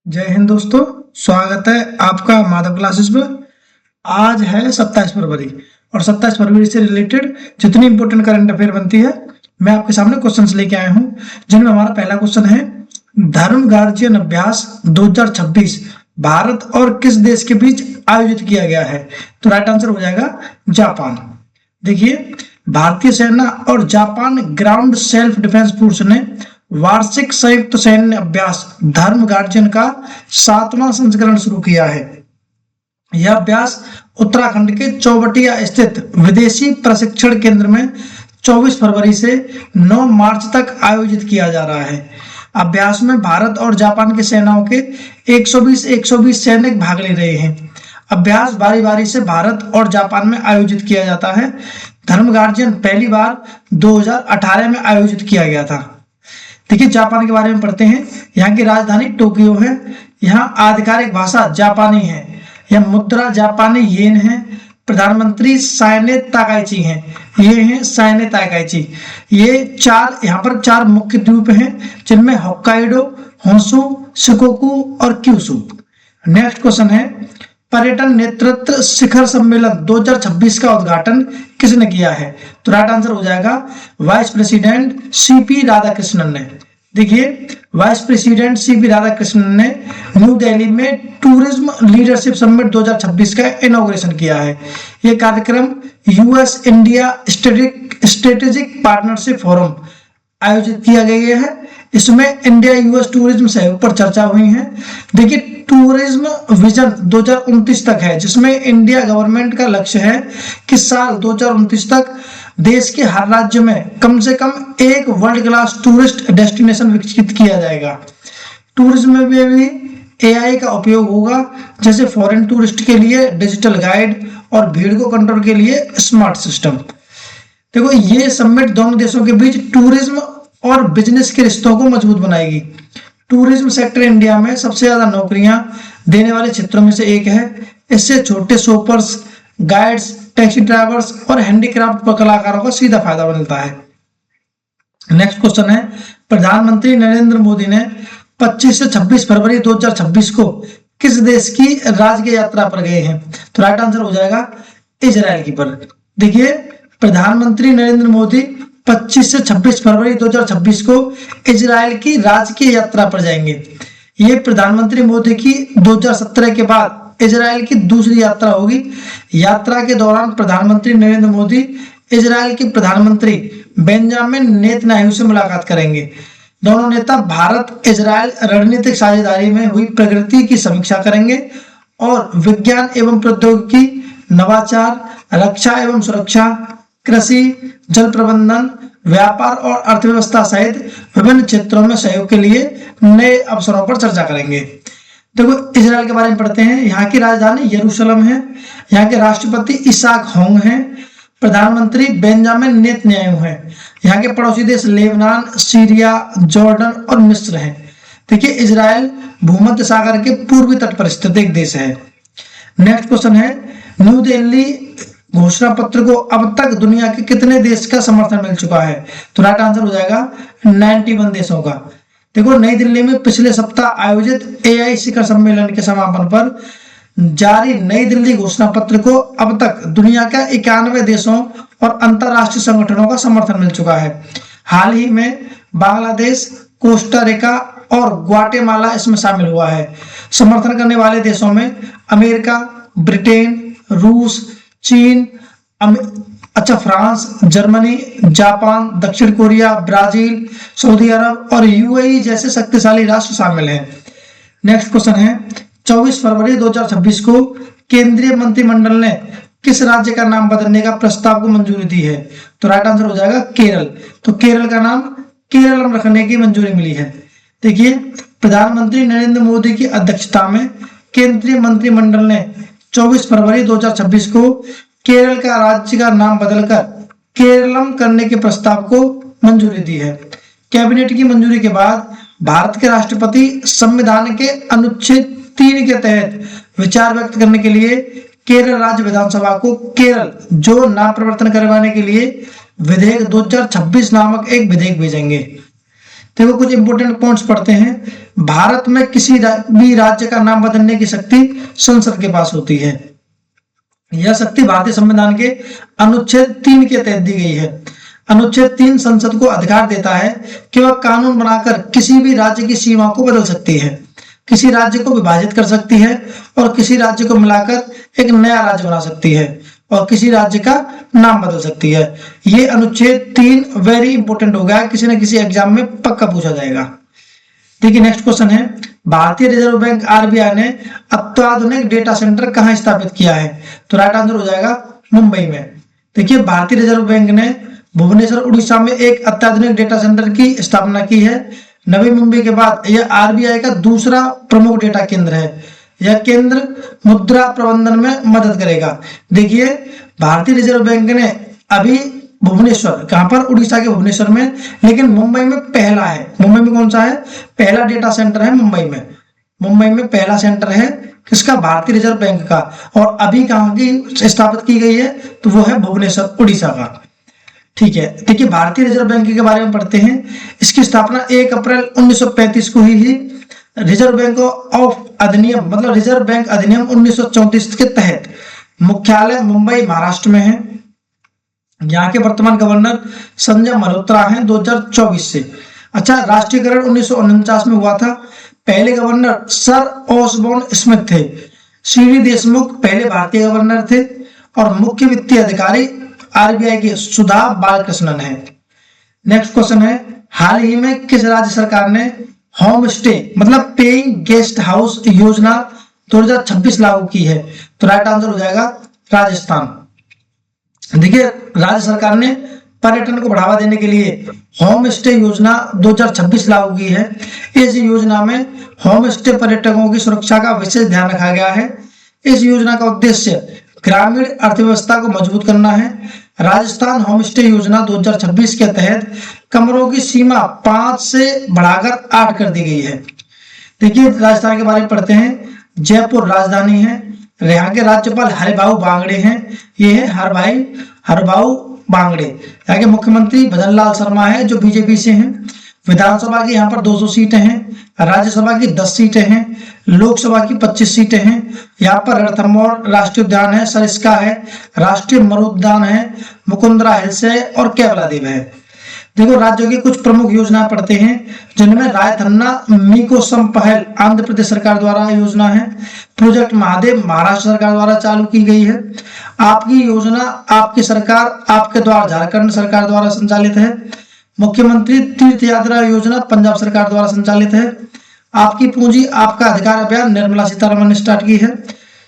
जय हिंद दोस्तों। स्वागत है आपका माधव क्लासेस में। आज है 27 फरवरी और 27 फरवरी से रिलेटेड जितनी इंपॉर्टेंट करंट अफेयर बनती है मैं आपके सामने क्वेश्चंस लेके आया हूं, जिनमें हमारा पहला क्वेश्चन है धर्म गार्जियन अभ्यास 2026 भारत और किस देश के बीच आयोजित किया गया है। तो राइट आंसर हो जाएगा जापान। देखिए, भारतीय सेना और Japan ground self defence force ने वार्षिक संयुक्त सैन्य अभ्यास धर्म गार्जियन का 7वां संस्करण शुरू किया है। यह अभ्यास उत्तराखंड के चौबटिया स्थित विदेशी प्रशिक्षण केंद्र में 24 फरवरी से 9 मार्च तक आयोजित किया जा रहा है। अभ्यास में भारत और जापान की सेनाओं के 120 सैनिक भाग ले रहे हैं। अभ्यास बारी बारी से भारत और जापान में आयोजित किया जाता है। धर्म गार्जियन पहली बार 2018 में आयोजित किया गया था। देखिए, जापान के बारे में पढ़ते हैं। यहाँ की राजधानी टोक्यो है। यहाँ आधिकारिक भाषा जापानी है। यह मुद्रा जापानी येन है। प्रधानमंत्री साइने ताकाइची हैं। ये हैं साइने ताकाइची। ये यहाँ पर चार मुख्य द्वीप हैं, जिनमें होक्काइडो, होंशु, शिकोकू और क्यूशु। नेक्स्ट क्वेश्चन है पर्यटन नेतृत्व शिखर सम्मेलन 2026 का उद्घाटन किसने किया है। तो राइट आंसर हो जाएगा वाइस प्रेसिडेंट सीपी राधाकृष्णन ने। देखिए, वाइस प्रेसिडेंट सीपी राधाकृष्णन ने न्यू दिल्ली में टूरिज्म लीडरशिप समिट 2026 का इनॉग्रेशन किया है। यह कार्यक्रम US India strategic partnership forum आयोजित किया गया है। इसमें इंडिया यूएस टूरिज्म सहयोग पर चर्चा हुई है। देखिए, टूरिज्म विजन 2029 तक है, जिसमें इंडिया गवर्नमेंट का लक्ष्य है कि साल 2029 तक देश के हर राज्य में कम से कम एक वर्ल्ड क्लास टूरिस्ट डेस्टिनेशन विकसित किया जाएगा। टूरिज्म में भी एआई का उपयोग होगा, जैसे फॉरेन टूरिस्ट के लिए डिजिटल गाइड और भीड़ को कंट्रोल के लिए स्मार्ट सिस्टम। देखो, ये समिट दोनों देशों के बीच टूरिज्म और बिजनेस के रिश्तों को मजबूत बनाएगी। टूरिज्म सेक्टर इंडिया में सबसे ज्यादा नौकरियां देने वाले क्षेत्रों में से एक है। इससे छोटे शॉपर्स, गाइड्स, टैक्सी ड्राइवर्स और हैंडीक्राफ्ट कलाकारों को सीधा फायदा मिलता है। नेक्स्ट क्वेश्चन है प्रधानमंत्री नरेंद्र मोदी ने 25 से 26 फरवरी 2026 को किस देश की राजकीय यात्रा पर गए हैं। तो राइट आंसर हो जाएगा इजराइल की पर। देखिए, प्रधानमंत्री नरेंद्र मोदी 25 से 26 फरवरी 2026 को इजराइल की राजकीय यात्रा पर जाएंगे। ये प्रधानमंत्री मोदी की 2017 के बाद इजराइल की दूसरी यात्रा होगी। यात्रा के दौरान प्रधानमंत्री नरेंद्र मोदी इजराइल के प्रधानमंत्री बेंजामिन नेतन्याहू से मुलाकात करेंगे। दोनों नेता भारत इजराइल रणनीतिक साझेदारी में हुई प्रगति की समीक्षा करेंगे और विज्ञान एवं प्रौद्योगिकी, नवाचार, रक्षा एवं सुरक्षा, कृषि, जल प्रबंधन, व्यापार और अर्थव्यवस्था सहित विभिन्न क्षेत्रों में सहयोग के लिए नए अवसरों पर चर्चा करेंगे। देखो, इजराइल के बारे में पढ़ते हैं। यहाँ की राजधानी यरूशलेम है। यहाँ के राष्ट्रपति इसाक होंग हैं। प्रधानमंत्री बेंजामिन नेतन्याहू हैं। यहाँ के पड़ोसी देश लेबनान, सीरिया, जॉर्डन और मिस्र हैं। देखिए, इजराइल भूमध्य सागर के पूर्वी तट पर स्थित एक देश है। नेक्स्ट क्वेश्चन है न्यू दिल्ली घोषणा पत्र को अब तक दुनिया के कितने देश का समर्थन मिल चुका है। तो राइट आंसर हो जाएगा 91 देशों का। देखो, नई दिल्ली में पिछले सप्ताह आयोजित एआई शिखर सम्मेलन के समापन पर जारी नई दिल्ली घोषणा पत्र को अब तक दुनिया के 91 देशों और अंतरराष्ट्रीय संगठनों का समर्थन मिल चुका है। हाल ही में बांग्लादेश, कोस्टा रिका और ग्वाटेमाला इसमें शामिल हुआ है। समर्थन करने वाले देशों में अमेरिका, ब्रिटेन, रूस, चीन, फ्रांस, जर्मनी, जापान, दक्षिण कोरिया, ब्राजील, सऊदी अरब और यूएई जैसे शक्तिशाली राष्ट्र शामिल हैं। नेक्स्ट क्वेश्चन है 24 फरवरी 2026 को केंद्रीय मंत्रिमंडल ने किस राज्य का नाम बदलने का प्रस्ताव को मंजूरी दी है। तो राइट आंसर हो जाएगा केरल। तो केरल का नाम केरलम रखने की मंजूरी मिली है। देखिए, प्रधानमंत्री नरेंद्र मोदी की अध्यक्षता में केंद्रीय मंत्रिमंडल ने 24 फरवरी 2026 को केरल का राज्य का नाम बदलकर केरलम करने के प्रस्ताव को मंजूरी दी है। कैबिनेट की मंजूरी के बाद भारत के राष्ट्रपति संविधान के अनुच्छेद 3 के तहत विचार व्यक्त करने के लिए केरल राज्य विधानसभा को केरल जो नाम परिवर्तन करवाने के लिए विधेयक 2026 नामक एक विधेयक भेजेंगे। देखो कुछ इंपोर्टेंट पॉइंट्स पढ़ते हैं। भारत में किसी भी राज्य का नाम बदलने की शक्ति संसद के पास होती है। यह शक्ति भारतीय संविधान के अनुच्छेद 3 के तहत दी गई है। अनुच्छेद 3 संसद को अधिकार देता है कि वह कानून बनाकर किसी भी राज्य की सीमा को बदल सकती है, किसी राज्य को विभाजित कर सकती है और किसी राज्य को मिलाकर एक नया राज्य बना सकती है और किसी राज्य का नाम बदल सकती है। ये अनुच्छेद 3 वेरी इंपॉर्टेंट हो गया, किसी न किसी एग्जाम में पक्का पूछा जाएगा। देखिए नेक्स्ट क्वेश्चन है, भारतीय रिजर्व बैंक आरबीआई ने अत्याधुनिक डेटा सेंटर कहाँ स्थापित किया है? तो राइट आंसर हो जाएगा मुंबई में। देखिए भारतीय रिजर्व बैंक ने भुवनेश्वर उड़ीसा में एक अत्याधुनिक डेटा सेंटर की स्थापना की है। नवी मुंबई के बाद यह आरबीआई का दूसरा प्रमुख डेटा केंद्र है। यह केंद्र मुद्रा प्रबंधन में मदद करेगा। देखिए भारतीय रिजर्व बैंक ने अभी भुवनेश्वर, कहां पर? उड़ीसा के भुवनेश्वर में, लेकिन मुंबई में पहला है। मुंबई में कौन सा है? पहला डेटा सेंटर है मुंबई में। मुंबई में पहला सेंटर है किसका? भारतीय रिजर्व बैंक का। और अभी कहां की स्थापित की गई है? तो वो है भुवनेश्वर उड़ीसा का। ठीक है, देखिए भारतीय रिजर्व बैंक के बारे में पढ़ते हैं। इसकी स्थापना 1 अप्रैल 1935 को हुई थी। रिजर्व बैंक ऑफ अधिनियम मतलब रिजर्व बैंक अधिनियम 1934 के तहत मुख्यालय मुंबई महाराष्ट्र में है। यहाँ के वर्तमान गवर्नर संजय मल्होत्रा हैं 2024 से। अच्छा, राष्ट्रीयकरण 1949 में हुआ था। पहले गवर्नर सर ऑसबोर्न स्मिथ थे। सीडी देशमुख पहले भारतीय गवर्नर थे और मुख्य वित्तीय अधिकारी आरबीआई के सुधा बालकृष्णन है। नेक्स्ट क्वेश्चन है, हाल ही में किस राज्य सरकार ने होम स्टे मतलब पेइंग गेस्ट हाउस योजना 2026 लागू की है? तो राइट आंसर हो जाएगा राजस्थान। देखिए राज्य सरकार ने पर्यटन को बढ़ावा देने के लिए होम स्टे योजना 2026 लागू की है। इस योजना में होम स्टे पर्यटकों की सुरक्षा का विशेष ध्यान रखा गया है। इस योजना का उद्देश्य ग्रामीण अर्थव्यवस्था को मजबूत करना है। राजस्थान होम स्टे योजना 2026 के तहत कमरों की सीमा 5 से बढ़ाकर 8 कर दी गई है। देखिए राजस्थान के बारे में पढ़ते हैं। जयपुर राजधानी है। यहाँ के राज्यपाल हरिभाऊ बांगड़े हैं। ये है हरिभाऊ बांगड़े। यहाँ के मुख्यमंत्री भजन लाल शर्मा है जो बीजेपी से हैं। विधानसभा की यहाँ पर 200 सीटें हैं। राज्यसभा की 10 सीटें हैं। लोकसभा की 25 सीटें हैं। यहाँ पर रणथंभौर राष्ट्रीय उद्यान है, सरिस्का है, राष्ट्रीय मरुद्यान है, मुकुंदरा हिल्स है और केवलादेव है। देखो राज्यों की कुछ प्रमुख योजना पढ़ते हैं, जिनमें रायथन्ना मीकोसम पहल आंध्र प्रदेश सरकार द्वारा योजना है। प्रोजेक्ट महादेव महाराष्ट्र सरकार द्वारा चालू की गई है। आपकी योजना आपकी सरकार आपके द्वार झारखंड सरकार द्वारा संचालित है। मुख्यमंत्री तीर्थ यात्रा योजना पंजाब सरकार द्वारा संचालित है। आपकी पूंजी आपका अधिकार अभियान निर्मला सीतारमण ने स्टार्ट की है।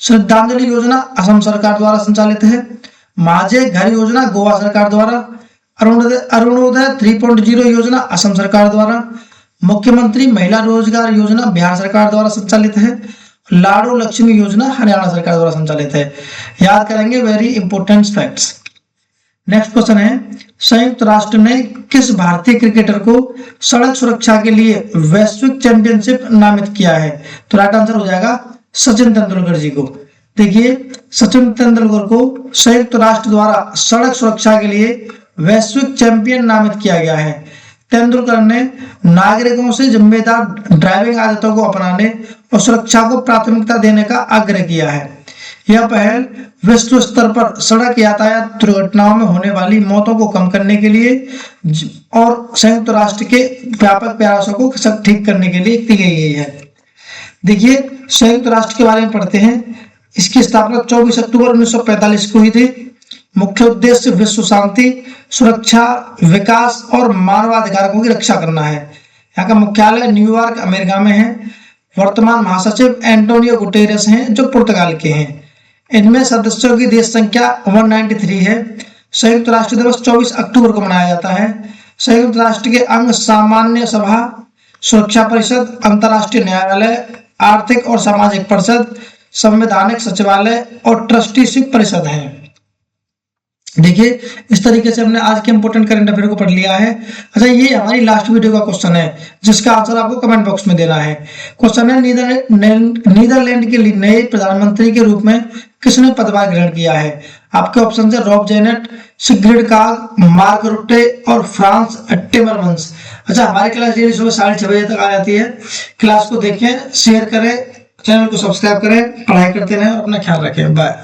श्रद्धांजलि योजना असम सरकार द्वारा संचालित है। माझे घर योजना गोवा सरकार द्वारा। अरुणोदय 3.0 योजना असम सरकार द्वारा। मुख्यमंत्री महिला रोजगार योजना बिहार सरकार द्वारा संचालित है। लाडो लक्ष्मी योजना हरियाणा सरकार द्वारा संचालित है। याद करेंगे, very important facts. Next question है, संयुक्त राष्ट्र ने किस भारतीय क्रिकेटर को सड़क सुरक्षा के लिए वैश्विक चैंपियनशिप नामित किया है? तो राइट आंसर हो जाएगा सचिन तेंदुलकर जी को। देखिए सचिन तेंदुलकर को संयुक्त राष्ट्र द्वारा सड़क सुरक्षा के लिए वैश्विक चैंपियन नामित किया गया है। तेंदुलकर ने नागरिकों से जिम्मेदार ड्राइविंग आदतों को अपनाने और सुरक्षा को प्राथमिकता देने का आग्रह किया है। यह पहल विश्व स्तर पर सड़क यातायात दुर्घटनाओं में होने वाली मौतों को कम करने के लिए और संयुक्त राष्ट्र के व्यापक प्रयासों को ठीक करने के लिए की गई है। देखिए संयुक्त राष्ट्र के बारे में पढ़ते हैं। इसकी स्थापना 24 अक्टूबर 1945 को हुई थी। मुख्य उद्देश्य विश्व शांति, सुरक्षा, विकास और मानवाधिकारों की रक्षा करना है। यहाँ का मुख्यालय न्यूयॉर्क अमेरिका में है। वर्तमान महासचिव एंटोनियो गुटेरेस हैं जो पुर्तगाल के हैं। इनमें सदस्यों की देश संख्या 193 है। संयुक्त राष्ट्र दिवस 24 अक्टूबर को मनाया जाता है। संयुक्त राष्ट्र के अंग सामान्य सभा, सुरक्षा परिषद, अंतर्राष्ट्रीय न्यायालय, आर्थिक और सामाजिक परिषद, संवैधानिक सचिवालय और ट्रस्टीशिप परिषद है। देखिए इस तरीके से हमने आज के इंपोर्टेंट करंट अफेयर को पढ़ लिया है। अच्छा, ये हमारी लास्ट वीडियो का क्वेश्चन है जिसका आंसर आपको कमेंट बॉक्स में देना है। क्वेश्चन है, नीदरलैंड के नए प्रधानमंत्री के रूप में किसने पदभार ग्रहण किया है? आपके ऑप्शन है रॉब जेनेट, सिग्रिड काग, मार्क रुट्टे और फ्रांस टिमरमंस। अच्छा, हमारी क्लास डेली सुबह 6:30 बजे तक आ जाती है। क्लास को देखें, शेयर करें, चैनल को सब्सक्राइब करें, पढ़ाई करते रहें और अपना ख्याल रखें। बाय।